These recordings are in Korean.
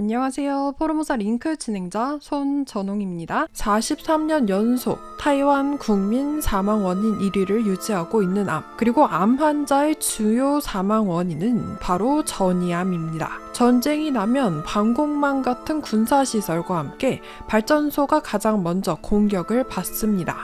안녕하세요. 포르모사 링크 진행자 손전홍입니다. 43년 연속 타이완 국민 사망 원인 1위를 유지하고 있는 암, 그리고 암 환자의 주요 사망 원인은 바로 전이암입니다. 전쟁이 나면 방공망 같은 군사시설과 함께 발전소가 가장 먼저 공격을 받습니다.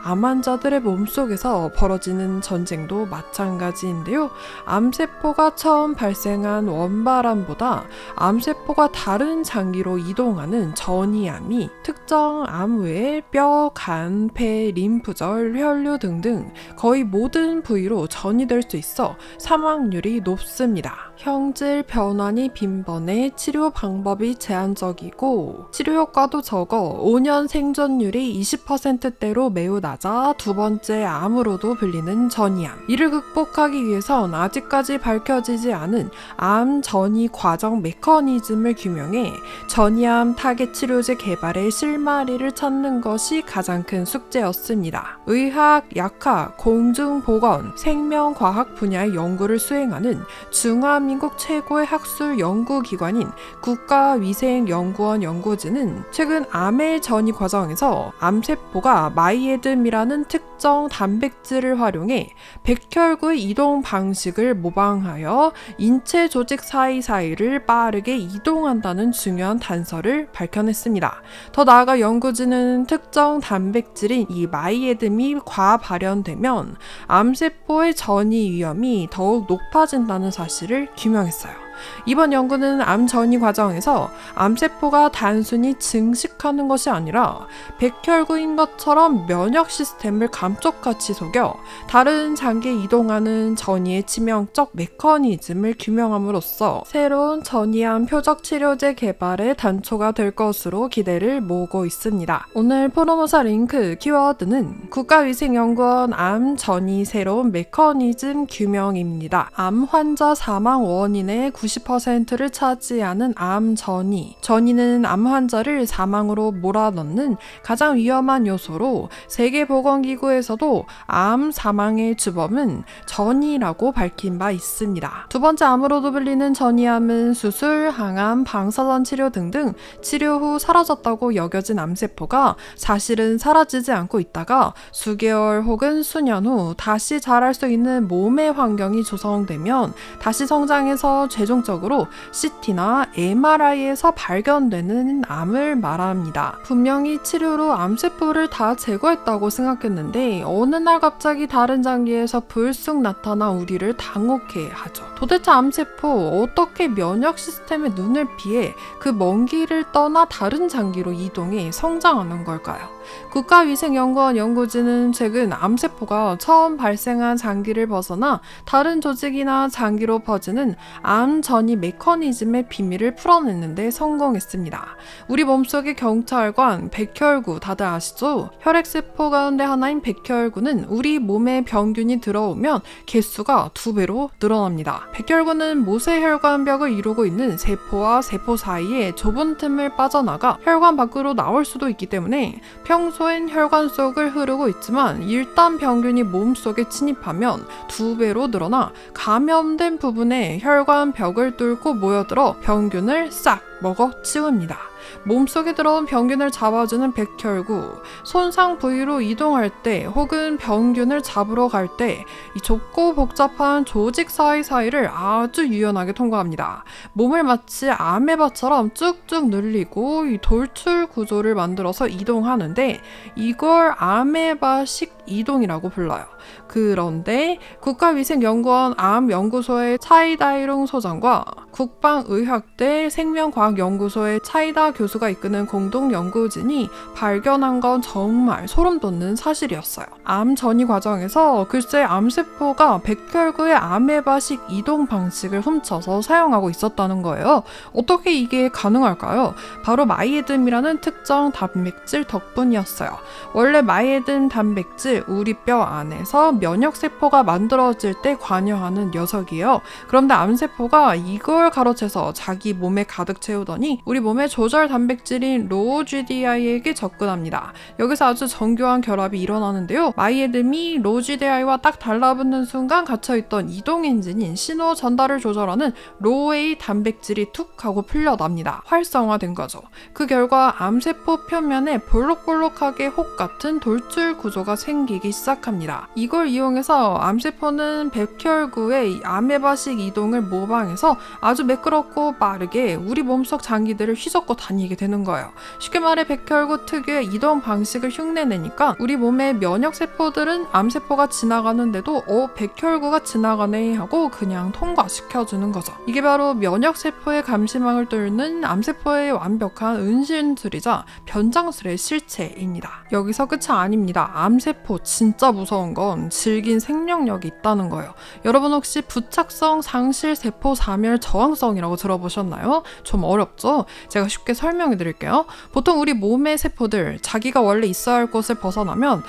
암 환자들의 몸속에서 벌어지는 전쟁도 마찬가지인데요. 암세포가 처음 발생한 원발암보다 암세포가 다른 장기로 이동하는 전이암이 특정 암 외에 뼈, 간, 폐, 림프절, 혈류 등등 거의 모든 부위로 전이될 수 있어 사망률이 높습니다. 형질 변환이 빈번해 치료 방법이 제한적이고 치료 효과도 적어 5년 생존율이 20%대로 매우 낮아 두 번째 암으로도 불리는 전이암. 이를 극복하기 위해선 아직까지 밝혀지지 않은 암 전이 과정 메커니즘을 규명해 전이암 타겟 치료제 개발의 실마리를 찾는 것이 가장 큰 숙제였습니다. 의학, 약학, 공중보건, 생명과학 분야의 연구를 수행하는 중화민국 최고의 학술 연구기관인 국가위생연구원 연구진은 최근 암의 전이 과정에서 암세포가 마이에듬이라는 특정 단백질을 활용해 백혈구의 이동 방식을 모방하여 인체 조직 사이사이를 빠르게 이동한다는 중요한 단서를 밝혀냈습니다. 더 나아가 연구진은 특정 단백질인 이 마이에듬이 과발현되면 암세포의 전이 위험이 더욱 높아진다는 사실을 규명했어요. 이번 연구는 암 전이 과정에서 암세포가 단순히 증식하는 것이 아니라 백혈구인 것처럼 면역 시스템을 감쪽같이 속여 다른 장기에 이동하는 전이의 치명적 메커니즘을 규명함으로써 새로운 전이암 표적 치료제 개발의 단초가 될 것으로 기대를 모으고 있습니다. 오늘 포르모사 링크 키워드는 국가위생연구원 암 전이 새로운 메커니즘 규명입니다. 암 환자 사망 원인의 90%를 차지하는 암 전이. 전이는 암 환자를 사망으로 몰아넣는 가장 위험한 요소로 세계보건기구에서도 암 사망의 주범은 전이라고 밝힌 바 있습니다. 두 번째 암으로도 불리는 전이암은 수술, 항암, 방사선 치료 등등 치료 후 사라졌다고 여겨진 암세포가 사실은 사라지지 않고 있다가 수개월 혹은 수년 후 다시 자랄 수 있는 몸의 환경이 조성되면 다시 성장해서 최종적으로 CT나 MRI에서 발견되는 암을 말합니다. 분명히 치료로 암세포를 다 제거했다고 생각했는데 어느 날 갑자기 다른 장기에서 불쑥 나타나 우리를 당혹해 하죠. 도대체 암세포 어떻게 면역 시스템의 눈을 피해 그 먼 길을 떠나 다른 장기로 이동해 성장하는 걸까요? 국가위생연구원 연구진은 최근 암세포가 처음 발생한 장기를 벗어나 다른 조직이나 장기로 퍼지는 암 전이 메커니즘의 비밀을 풀어내는데 성공했습니다. 우리 몸속의 경찰관 백혈구 다들 아시죠? 혈액세포 가운데 하나인 백혈구는 우리 몸에 병균이 들어오면 개수가 2배로 늘어납니다. 백혈구는 모세혈관벽을 이루고 있는 세포와 세포 사이에 좁은 틈을 빠져나가 혈관 밖으로 나올 수도 있기 때문에 평소엔 혈관 속을 흐르고 있지만 일단 병균이 몸속에 침입하면 2배로 늘어나 감염된 부분에 혈관 벽을 뚫고 모여들어 병균을 싹 먹어치웁니다. 몸속에 들어온 병균을 잡아주는 백혈구, 손상 부위로 이동할 때 혹은 병균을 잡으러 갈 때 이 좁고 복잡한 조직 사이사이를 아주 유연하게 통과합니다. 몸을 마치 아메바처럼 쭉쭉 늘리고 이 돌출 구조를 만들어서 이동하는데 이걸 아메바식 이동이라고 불러요. 그런데 국가위생연구원 암연구소의 차이다이룽 소장과 국방의학대 생명과학연구소의 차이다 교수가 이끄는 공동연구진이 발견한 건 정말 소름돋는 사실이었어요. 암 전이 과정에서 글쎄 암세포가 백혈구의 아메바식 이동 방식을 훔쳐서 사용하고 있었다는 거예요. 어떻게 이게 가능할까요? 바로 마이에듬이라는 특정 단백질 덕분이었어요. 원래 마이에듬 단백질 우리 뼈 안에서 면역세포가 만들어질 때 관여하는 녀석이에요. 그런데 암세포가 이걸 이걸 가로채서 자기 몸에 가득 채우더니 우리 몸의 조절 단백질인 로GDI에게 접근합니다. 여기서 아주 정교한 결합이 일어나는데요. 마이에듬이 로GDI와 딱 달라붙는 순간 갇혀있던 이동 엔진인 신호 전달을 조절하는 로의 단백질이 툭 하고 풀려납니다. 활성화된 거죠. 그 결과 암세포 표면에 볼록볼록하게 혹 같은 돌출 구조가 생기기 시작합니다. 이걸 이용해서 암세포는 백혈구의 아메바식 이동을 모방해서 아주 매끄럽고 빠르게 우리 몸속 장기들을 휘젓고 다니게 되는 거예요. 쉽게 말해 백혈구 특유의 이동 방식을 흉내내니까 우리 몸의 면역세포들은 암세포가 지나가는데도 백혈구가 지나가네 하고 그냥 통과시켜주는 거죠. 이게 바로 면역세포의 감시망을 뚫는 암세포의 완벽한 은신술이자 변장술의 실체입니다. 여기서 끝이 아닙니다. 암세포 진짜 무서운 건 질긴 생명력이 있다는 거예요. 여러분 혹시 부착성 상실 세포 사멸 저항성이라고 들어보셨나요? 좀 어렵죠? 제가 쉽게 설명해 드릴게요. 보통 우리 몸의 세포들 자기가 원래 있어야 할 곳을 벗어나면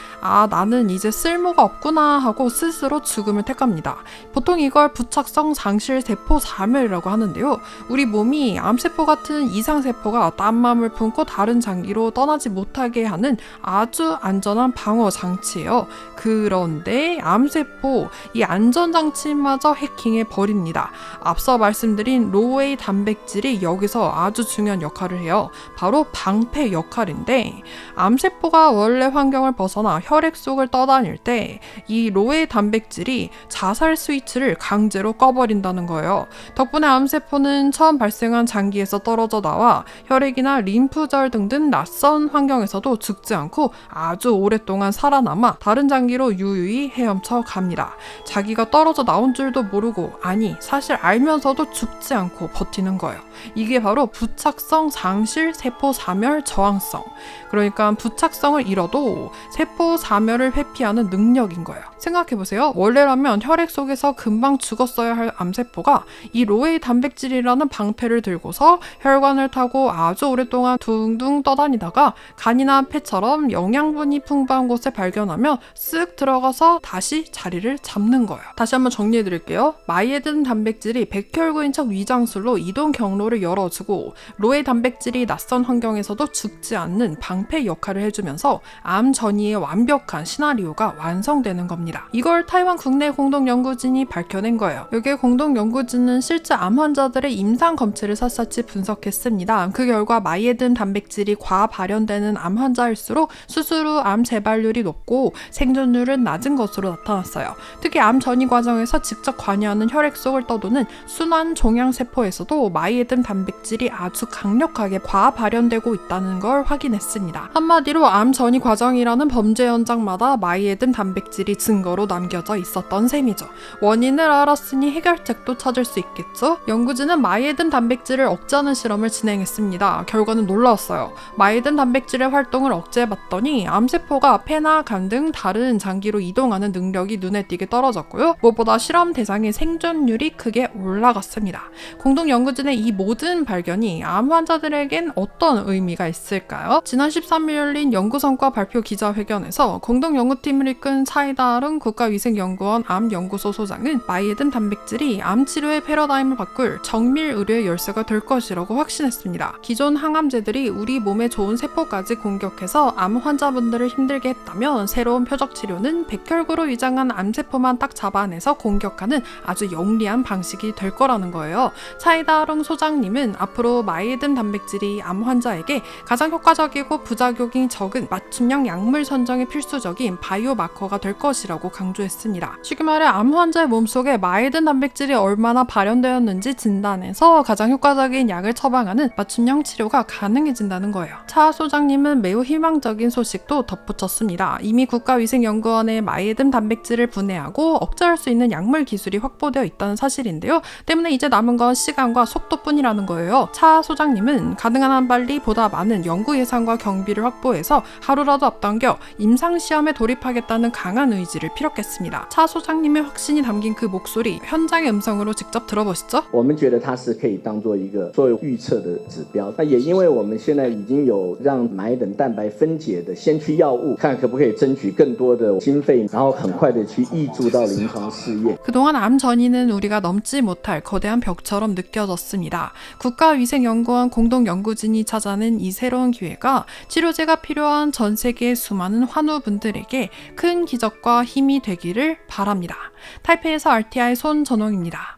나는 이제 쓸모가 없구나 하고 스스로 죽음을 택합니다. 보통 이걸 부착성 상실 세포 사멸이라고 하는데요. 우리 몸이 암세포 같은 이상세포가 딴맘을 품고 다른 장기로 떠나지 못하게 하는 아주 안전한 방어 장치예요. 그런데 암세포 이 안전장치마저 해킹해 버립니다. 앞서 말씀드린 로웨이 단백질이 여기서 아주 중요한 역할을 해요. 바로 방패 역할인데 암세포가 원래 환경을 벗어나 혈액 속을 떠다닐 때 이 로웨이 단백질이 자살 스위치를 강제로 꺼버린다는 거예요. 덕분에 암세포는 처음 발생한 장기에서 떨어져 나와 혈액이나 림프절 등등 낯선 환경에서도 죽지 않고 아주 오랫동안 살아남아 다른 장기로 유유히 헤엄쳐 갑니다. 자기가 떨어져 나온 줄도 모르고 사실 알면서도 죽지 않고 버티는 거예요. 이게 바로 부착성 상실 세포 사멸 저항성. 그러니까 부착성을 잃어도 세포 사멸을 회피하는 능력인 거예요. 생각해보세요. 원래라면 혈액 속에서 금방 죽었어야 할 암세포가 이 로웨이 단백질이라는 방패를 들고서 혈관을 타고 아주 오랫동안 둥둥 떠다니다가 간이나 폐처럼 영양분이 풍부한 곳을 발견하며 쓱 들어가서 다시 자리를 잡는 거예요. 다시 한번 정리해드릴게요. 마이에든 단백질이 백혈구인 척 위장술로 이동 경로를 열어주고 로웨이 단백질이 낯선 환경에서도 죽지 않는 방패 역할을 해주면서 암 전이의 완벽한 시나리오가 완성되는 겁니다. 이걸 타이완 국내 공동연구진이 밝혀낸 거예요. 여기에 공동연구진은 실제 암 환자들의 임상 검체를 샅샅이 분석했습니다. 그 결과 마이에든 단백질이 과발현되는 암 환자일수록 수술 후 암 재발률이 높고 생존율은 낮은 것으로 나타났어요. 특히 암 전이 과정에서 직접 관여하는 혈액 속을 떠도는 순환 종양세포에서도 마이에든 단백질이 아주 강력하게 과발현되고 있다는 걸 확인했습니다. 한마디로 암 전이 과정이라는 범죄 현장마다 마이에든 단백질이 증거로 남겨져 있었던 셈이죠. 원인을 알았으니 해결책도 찾을 수 있겠죠? 연구진은 마이에든 단백질을 억제하는 실험을 진행했습니다. 결과는 놀라웠어요. 마이에든 단백질의 활동을 억제해봤더니 암세포가 폐나 간 등 다른 장기로 이동하는 능력이 눈에 띄게 떨어졌고요. 무엇보다 실험 대상의 생존율이 크게 올라갔습니다. 공동연구진의 이 모든 발견이 암 환자들에겐 어떤 의미가 있을까요? 지난 13일 열린 연구 성과 발표 기자회견에서 공동연구팀을 이끈 차이다른 국가위생연구원 암연구소 소장은 마이에든 단백질이 암치료의 패러다임을 바꿀 정밀 의료의 열쇠가 될 것이라고 확신했습니다. 기존 항암제들이 우리 몸에 좋은 세포까지 공격해서 암 환자분들을 힘들게 했다면 새로운 표적 치료는 백혈구로 위장한 암세포만 딱 잡아내서 공격하는 아주 영리한 방식이 될 거라는 거예요. 차이다룽 소장님은 앞으로 마이에든 단백질이 암 환자에게 가장 효과적이고 부작용이 적은 맞춤형 약물 선정에 필수적인 바이오마커가 될 것이라고 강조했습니다. 쉽게 말해 암 환자의 몸속에 마이에든 단백질이 얼마나 발현되었는지 진단해서 가장 효과적인 약을 처방하는 맞춤형 치료가 가능해진다는 거예요. 차 소장님은 매우 희망적인 소식도 덧붙였습니다. 이미 국가위생연구원에 마이에든 단백질을 분해하고 억제할 수 있는 약물 기술이 확보되어 있다는 사실인데요. 때문에 이제 남은 건 시간과 속도뿐이라는 거예요. 차 소장님은 가능한 한 빨리 보다 많은 연구 예산과 경비를 확보해서 하루라도 앞당겨 임상시험에 돌입하겠다는 강한 의지를 피력했습니다. 차 소장님의 확신이 담긴 그 목소리, 현장의 음성으로 직접 들어보시죠. 我们觉得它是可以当做一个做预测的指标。那也因为我们现在已经有让马乙等蛋白分解的先驱药物，看可不可以争取更多的经费，然后很快的去挹注到临床试验。 그동안 암 전이는 우리가 넘지 못할 거대한 벽처럼 느껴졌습니다. 국가위생연구원 공동연구진이 찾아낸 이 새로운 기회가 치료제가 필요한 전 세계 수많은 환우분들에게 큰 기적과 힘이 되기를 바랍니다. 타이페이에서 RTI 손전홍입니다.